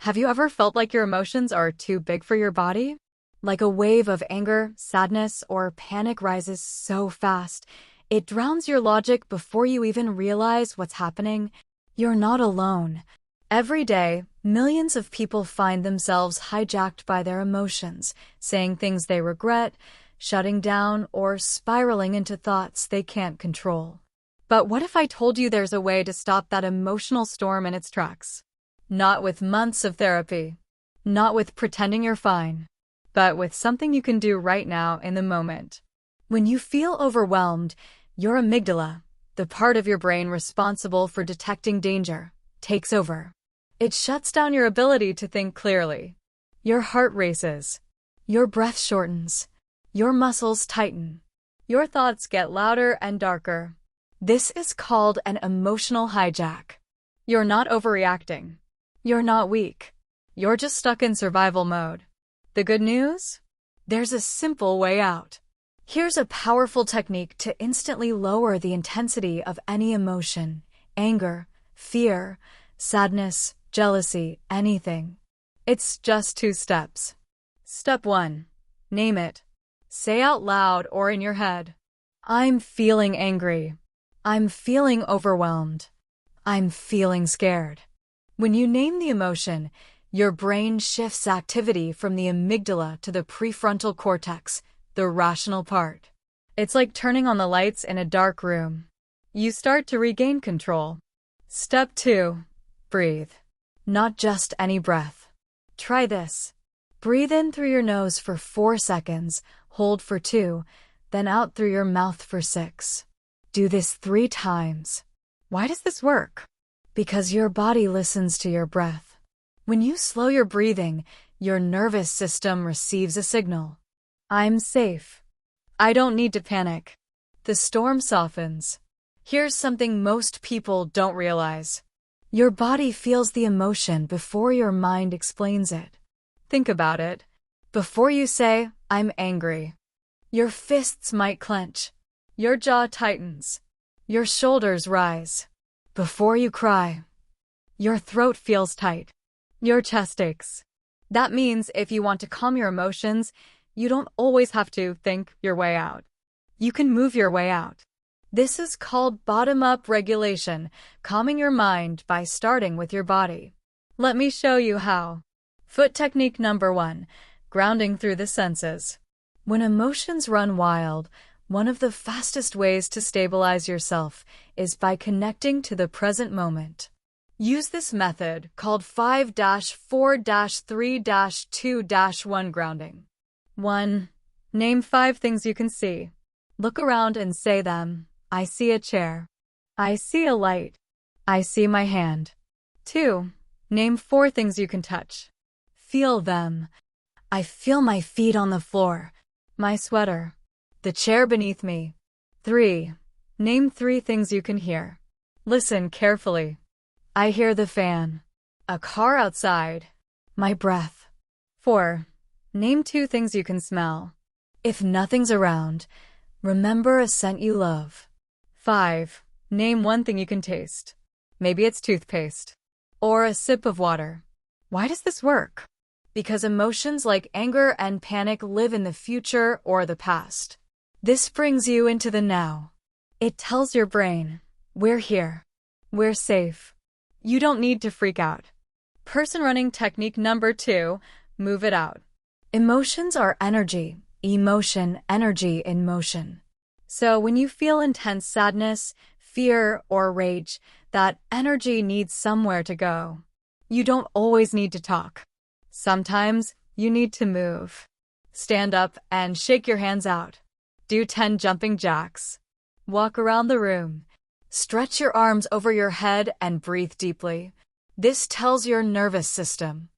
Have you ever felt like your emotions are too big for your body? Like a wave of anger, sadness, or panic rises so fast, it drowns your logic before you even realize what's happening. You're not alone. Every day, millions of people find themselves hijacked by their emotions, saying things they regret, shutting down, or spiraling into thoughts they can't control. But what if I told you there's a way to stop that emotional storm in its tracks? Not with months of therapy, not with pretending you're fine, but with something you can do right now in the moment. When you feel overwhelmed, your amygdala, the part of your brain responsible for detecting danger, takes over. It shuts down your ability to think clearly. Your heart races. Your breath shortens. Your muscles tighten. Your thoughts get louder and darker. This is called an emotional hijack. You're not overreacting. You're not weak. You're just stuck in survival mode. The good news? There's a simple way out. Here's a powerful technique to instantly lower the intensity of any emotion: anger, fear, sadness, jealousy, anything. It's just 2 steps. Step 1. Name it. Say out loud or in your head, "I'm feeling angry. I'm feeling overwhelmed. I'm feeling scared." When you name the emotion, your brain shifts activity from the amygdala to the prefrontal cortex, the rational part. It's like turning on the lights in a dark room. You start to regain control. Step 2. Breathe. Not just any breath. Try this. Breathe in through your nose for 4 seconds, hold for 2, then out through your mouth for 6. Do this 3 times. Why does this work? Because your body listens to your breath. When you slow your breathing, your nervous system receives a signal. I'm safe. I don't need to panic. The storm softens. Here's something most people don't realize. Your body feels the emotion before your mind explains it. Think about it. Before you say, "I'm angry," your fists might clench. Your jaw tightens. Your shoulders rise. Before you cry, your throat feels tight. Your chest aches. That means if you want to calm your emotions, you don't always have to think your way out. You can move your way out. This is called bottom-up regulation, calming your mind by starting with your body. Let me show you how. Foot technique number 1, grounding through the senses. When emotions run wild, one of the fastest ways to stabilize yourself is by connecting to the present moment. Use this method called 5-4-3-2-1 grounding. 1. Name 5 things you can see. Look around and say them. I see a chair. I see a light. I see my hand. 2. Name 4 things you can touch. Feel them. I feel my feet on the floor, my sweater, the chair beneath me. 3. Name 3 things you can hear. Listen carefully. I hear the fan, a car outside, my breath. 4. Name 2 things you can smell. If nothing's around, remember a scent you love. 5. Name 1 thing you can taste. Maybe it's toothpaste or a sip of water. Why does this work? Because emotions like anger and panic live in the future or the past. This brings you into the now. It tells your brain, we're here. We're safe. You don't need to freak out. Person running technique number 2, move it out. Emotions are energy. Emotion, energy in motion. So when you feel intense sadness, fear, or rage, that energy needs somewhere to go. You don't always need to talk. Sometimes you need to move. Stand up and shake your hands out. Do 10 jumping jacks. Walk around the room. Stretch your arms over your head and breathe deeply. This tells your nervous system,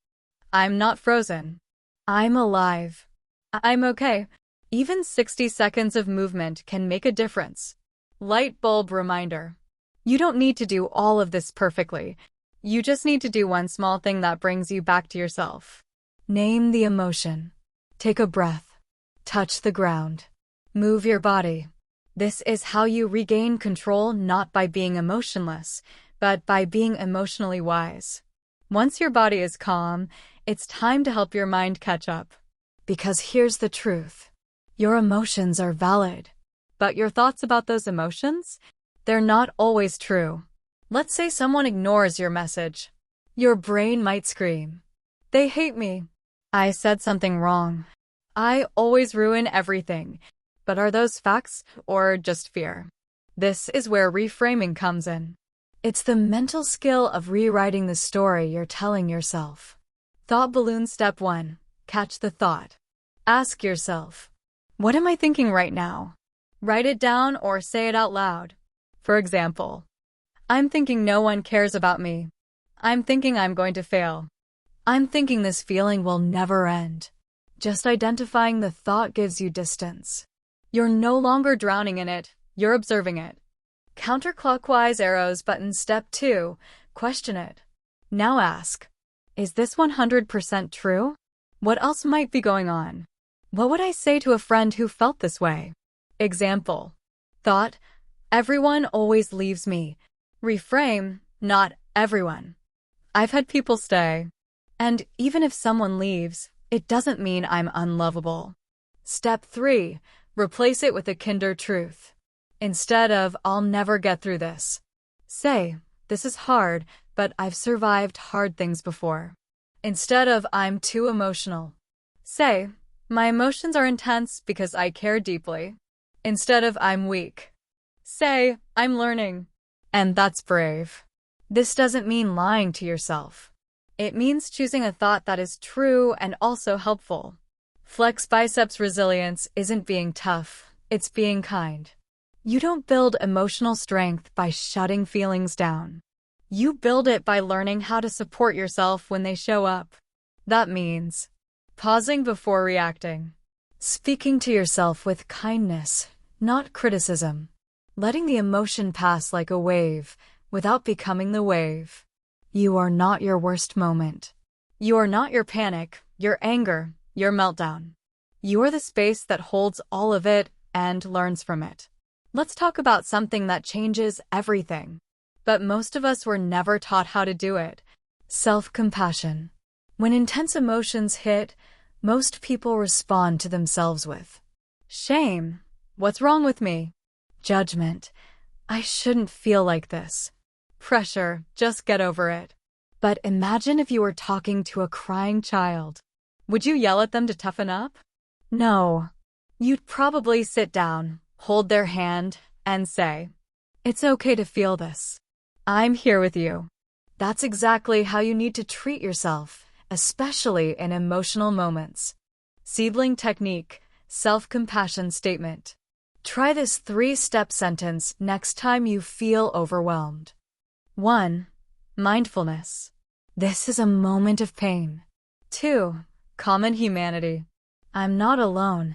I'm not frozen. I'm alive. I'm okay. Even 60 seconds of movement can make a difference. Light bulb reminder. You don't need to do all of this perfectly. You just need to do one small thing that brings you back to yourself. Name the emotion. Take a breath. Touch the ground. Move your body. This is how you regain control, not by being emotionless, but by being emotionally wise. Once your body is calm, it's time to help your mind catch up. Because here's the truth. Your emotions are valid. But your thoughts about those emotions? They're not always true. Let's say someone ignores your message. Your brain might scream, "They hate me. I said something wrong. I always ruin everything." But are those facts or just fear? This is where reframing comes in. It's the mental skill of rewriting the story you're telling yourself. Thought balloon step 1. Catch the thought. Ask yourself, what am I thinking right now? Write it down or say it out loud. For example, I'm thinking no one cares about me. I'm thinking I'm going to fail. I'm thinking this feeling will never end. Just identifying the thought gives you distance. You're no longer drowning in it, you're observing it. Counterclockwise arrows button step 2, question it. Now ask, is this 100% true? What else might be going on? What would I say to a friend who felt this way? Example. Thought, everyone always leaves me. Reframe, not everyone. I've had people stay. And even if someone leaves, it doesn't mean I'm unlovable. Step 3, replace it with a kinder truth. Instead of, I'll never get through this, say, this is hard, but I've survived hard things before. Instead of, I'm too emotional, say, my emotions are intense because I care deeply. Instead of, I'm weak, say, I'm learning. And that's brave. This doesn't mean lying to yourself. It means choosing a thought that is true and also helpful. Flex biceps resilience isn't being tough, it's being kind. You don't build emotional strength by shutting feelings down. You build it by learning how to support yourself when they show up. That means pausing before reacting, speaking to yourself with kindness, not criticism, letting the emotion pass like a wave without becoming the wave. You are not your worst moment. You are not your panic, your anger, your meltdown. You are the space that holds all of it and learns from it. Let's talk about something that changes everything. But most of us were never taught how to do it. Self-compassion. When intense emotions hit, most people respond to themselves with shame. What's wrong with me? Judgment. I shouldn't feel like this. Pressure. Just get over it. But imagine if you were talking to a crying child. Would you yell at them to toughen up? No. You'd probably sit down, hold their hand, and say, it's okay to feel this. I'm here with you. That's exactly how you need to treat yourself, especially in emotional moments. Seedling technique, self-compassion statement. Try this 3-step sentence next time you feel overwhelmed. 1. Mindfulness. This is a moment of pain. 2. Common humanity. I'm not alone.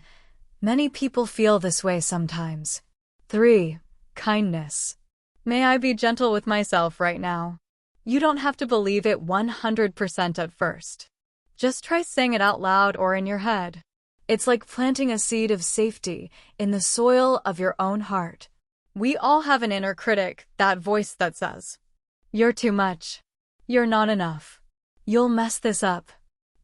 Many people feel this way sometimes. 3. Kindness. May I be gentle with myself right now? You don't have to believe it 100% at first. Just try saying it out loud or in your head. It's like planting a seed of safety in the soil of your own heart. We all have an inner critic, that voice that says, you're too much. You're not enough. You'll mess this up.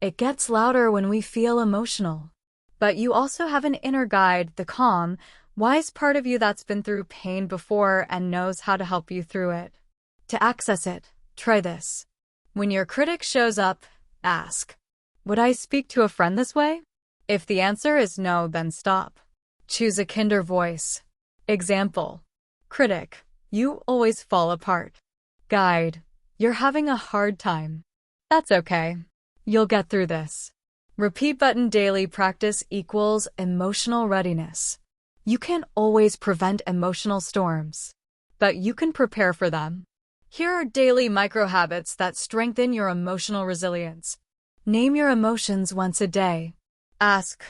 It gets louder when we feel emotional. But you also have an inner guide, the calm, wise part of you that's been through pain before and knows how to help you through it. To access it, try this. When your critic shows up, ask, would I speak to a friend this way? If the answer is no, then stop. Choose a kinder voice. Example. Critic, you always fall apart. Guide, you're having a hard time. That's okay. You'll get through this. Repeat button daily practice equals emotional readiness. You can't always prevent emotional storms, but you can prepare for them. Here are daily micro habits that strengthen your emotional resilience. Name your emotions once a day. Ask,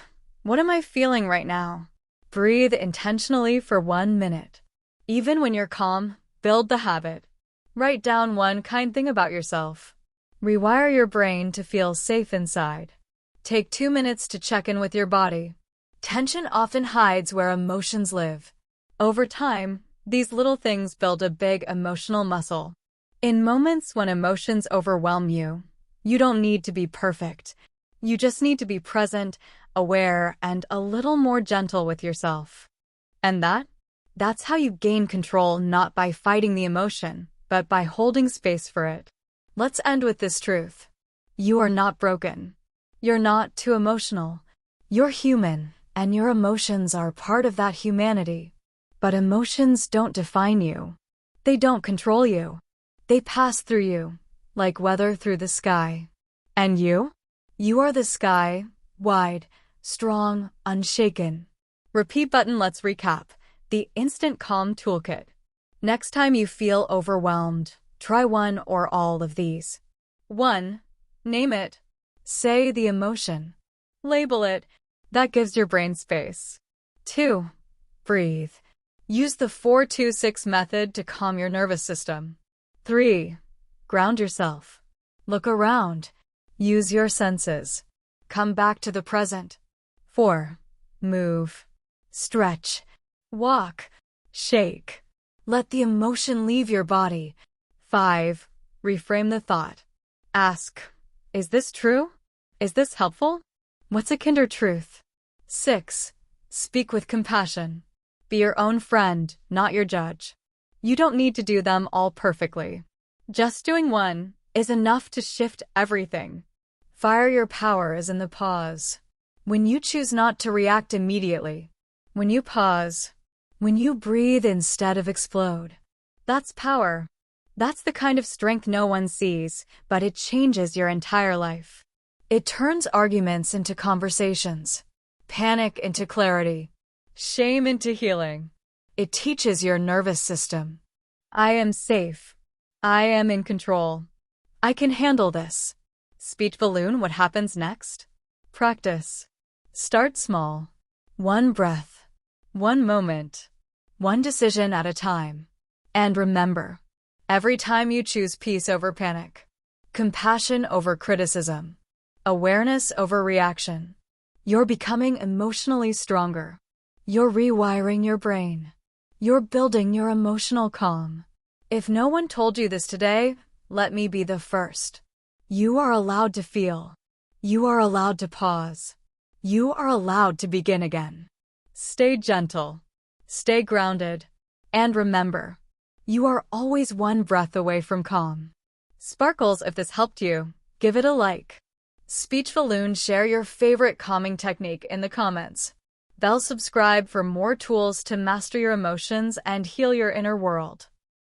what am I feeling right now? Breathe intentionally for 1 minute. Even when you're calm, build the habit. Write down one kind thing about yourself. Rewire your brain to feel safe inside. Take 2 minutes to check in with your body. Tension often hides where emotions live. Over time, these little things build a big emotional muscle. In moments when emotions overwhelm you, you don't need to be perfect. You just need to be present, aware, and a little more gentle with yourself. And that's how you gain control, not by fighting the emotion, but by holding space for it. Let's end with this truth. You are not broken. You're not too emotional. You're human, and your emotions are part of that humanity. But emotions don't define you. They don't control you. They pass through you, like weather through the sky. And you? You are the sky, wide, strong, unshaken. Repeat button. Let's recap. The Instant Calm Toolkit. Next time you feel overwhelmed, try one or all of these. 1. Name it. Say the emotion. Label it. That gives your brain space. 2. Breathe. Use the 4-2-6 method to calm your nervous system. 3. Ground yourself. Look around. Use your senses. Come back to the present. 4. Move. Stretch. Walk. Shake. Let the emotion leave your body. 5. Reframe the thought. Ask, is this true? Is this helpful? What's a kinder truth? 6. Speak with compassion. Be your own friend, not your judge. You don't need to do them all perfectly. Just doing one is enough to shift everything. Fire your power is in the pause. When you choose not to react immediately. When you pause. When you breathe instead of explode. That's power. That's the kind of strength no one sees, but it changes your entire life. It turns arguments into conversations. Panic into clarity. Shame into healing. It teaches your nervous system. I am safe. I am in control. I can handle this. Speech balloon. What happens next? Practice. Start small. One breath. One moment. One decision at a time. And remember, every time you choose peace over panic, compassion over criticism, awareness over reaction, you're becoming emotionally stronger. You're rewiring your brain. You're building your emotional calm. If no one told you this today, let me be the first. You are allowed to feel. You are allowed to pause. You are allowed to begin again. Stay gentle. Stay grounded. And remember, you are always one breath away from calm. Sparkles, if this helped you, give it a like. Speech balloon, share your favorite calming technique in the comments. Bell subscribe for more tools to master your emotions and heal your inner world.